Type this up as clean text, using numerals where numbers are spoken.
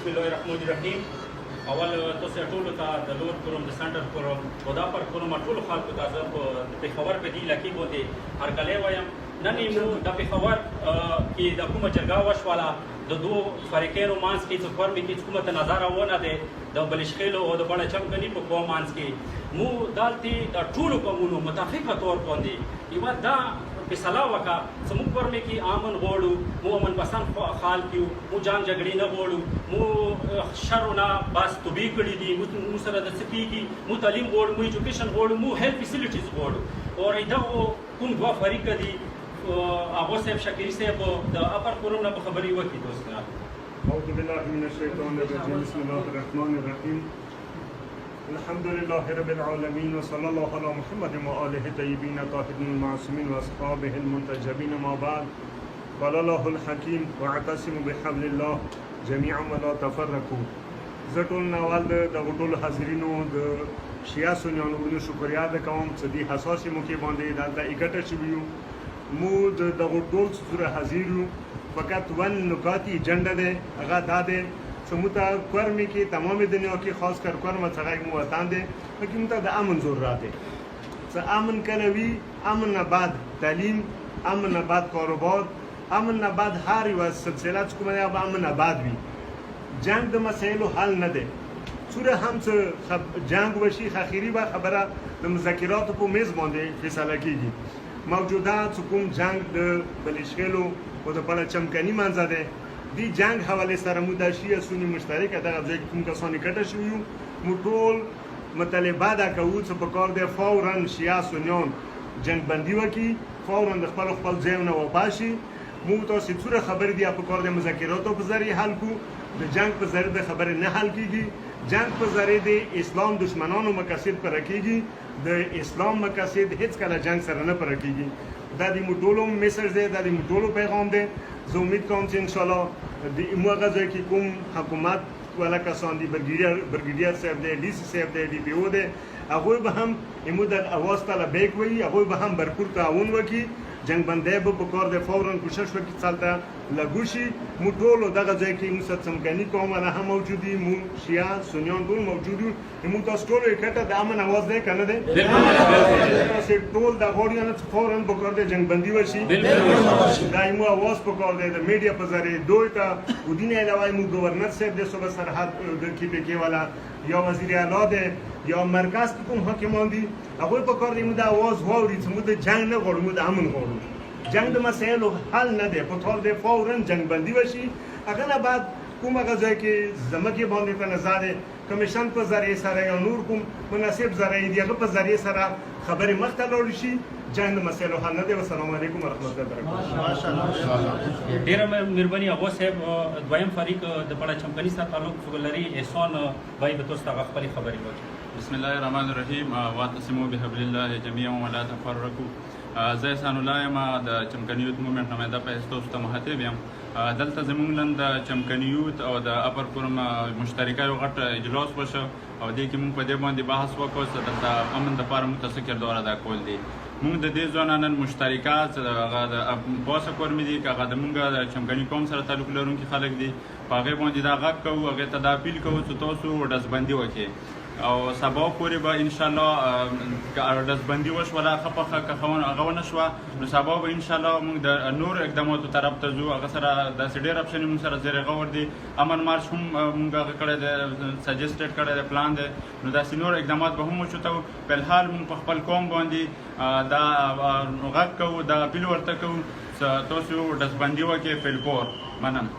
بسم الله الرحمن الرحیم. اول تاسو ټول ته د لور کوم د سنټر کوم او دا پر کوم ټول خلکو ته زه په خبر په دی لکه باندې هر کله وایم نن یو د خبر کې د کومه جرګه وشواله د دوه فریقونو مانس کې څو فرمې کې کومه نظر ونه ده د بلشخیلو او د بڼه چمکني په کوم مانس کې مو دالتي د ټول کومونو متفقه تور باندې یو دا فیصله وکړه چې موږ ورمې کې امن غواړو مو امن پسند خال کیو مو جنګ جګړې نه غواړو مو شرونه بس توبې کړي دي مو سره د سپیږي مو تعلیم غواړو مو ایجوکیشن غواړو مو هیلث فیسیلیټیز غواړو او دا کوم دوه فریق دي ابو صاحب شکیری صاحب د اپر فورم نه خبري وکړي دوستان. اعوذ بالله من الشیطان الرجیم بسم الله الرحمن الرحیم. الحمد لله رب العالمين وصلى الله على محمد وآله الطيبين الطاهرين المعصومين وأصحابه المنتجبين ما بعد. قال الله الحكيم واعتصموا بحبل الله جميعا ولا تفرقوا. زټول نوال د غټول حاضرینو د شیا سنیانو شکریا د کوم چې د حساسي موقع باندې د اکټه شویو مو د غټول سره حاضرو فقط ون نکاتی ایجنډا ده هغه داده سموتا کورمی کی تمام دنیا کی خاص کر کورم څنګه مو وطن دي چې مت د امن ضرورت ده څه امن کلوي امن بعد تعلیم امن بعد کاروبار امن بعد هر یو سلسله کومه به امن بعد وي جنگ د مسایلو حل نه ده سوره هم څه جنگ وشي اخیری به خبره د مذاکرات په میز باندې فیصله کیږي موجوده کوم جنگ د بلشخیلو او د بل چمکني منځ ده دی جنگ حواله سره مو د شیعه سنی مشترک دغه ځای کوم کسانی کټه شویو مو ټول مطالبه دا کوو چې په کار دی فورا شیعه سنیان جنگ بندي وکي فورا د خپل ځای نه وباشي مو تاسو څوره خبر دی په کار د مذاکراتو په ذریعہ حل کو د جنگ په ذریعہ د خبر نه حل کیږي جنگ په ذریعہ د اسلام دشمنانو مقاصد پر کیږي د اسلام مقاصد هیڅ کله جنگ سره نه پر کیږي دا د موټولو میسج دی دا د موټولو پیغام دی زه امید کوم چې ان شاء الله د موغه ځای کې کوم حکومت ولا کسان دي برګیډیر صاحب دی ډي سي صاحب دی ډي پی او دی هغه به هم امود اواز تعالی بیک وي هغه به هم برپور تعاون وکي جنگ بندي به په کار د فورا کوشش وکړي څالته لګوشي مو ټول دغه ځای کې مو څمکني کوم نه هم موجودي مو شیا سنیان ټول موجودو مو تاسو ټول کټه د امن اواز دی کنه دی بالکل ټول د غوړیانو فورا په کار د جنگ بندي وشي بالکل دایمو اواز په کار دی د میډیا په ذریعہ دوی ته ودینه علاوه مو گورنر صاحب د صوبه سرحد د کې والا یا وزیر اعلی دی یا مرکز کوم حاکمان دي هغه په کار دی مو د اواز واوري چې مو د جنگ نه غواړو مو د امن غواړو جنگ د مسایلو حل نه دی په کار دی فورا جنگ بندي وشي هغه نه بعد کومه غځای کې زمکه باندې په نظر کمیشن په ذریعہ سره یا نور کوم مناسب ذریعہ دی هغه په ذریعہ سره خبرې مخته لاړ شي جنگ د مسایلو حل نه دی. والسلام علیکم ورحمت الله وبرکاته. ماشاءالله ډیره مهرباني ابو صاحب دویم فریق د بڑا چمکني سره تعلق لري احسان بای به تاسو ته خپل خبرې وکړي. بسم الله الرحمن الرحیم. واعتصموا بحبل الله جميعا ولا تفرقوا. زه احسان الله یم د چمکني یوت موومنټ نماینده په حیث تاسو ته مخاطب یم. دلته زموږ نن د چمکني یوت او د اپر فورم مشترکه یو غټ اجلاس وشو او دې کې موږ په دې باندې بحث وکړو چې دلته امن دپاره موږ ته څه کردار ادا کول دي. موږ د دې ځوانانو مشترکات هغه د باسه کورمې دي که هغه د موږ د چمکني قوم سره تعلق لرونکي خلک دي په هغې باندې دا غږ کوو هغې ته دا اپیل کوو چې تاسو ډزبندي وکړئ او سبا پورې به انشاءالله ډزبندي وشوله ښه پخه که هغه ونه شوه نو سبا به انشاءالله موږ د نور اقداماتو طرف ته ځو هغه سره داسې ډېر اپشنې موږ سره زیر غور دي امن مارچ هم موږ هغه کړی دی سجسټډ کړی دی پلان دی نو داسې نور اقدامات به هم وچوتو فلحال موږ په خپل قوم باندې دا غږ کوو دا اپیل ورته کوو چې تاسو ډزبندي وکړئ فلپور مننه.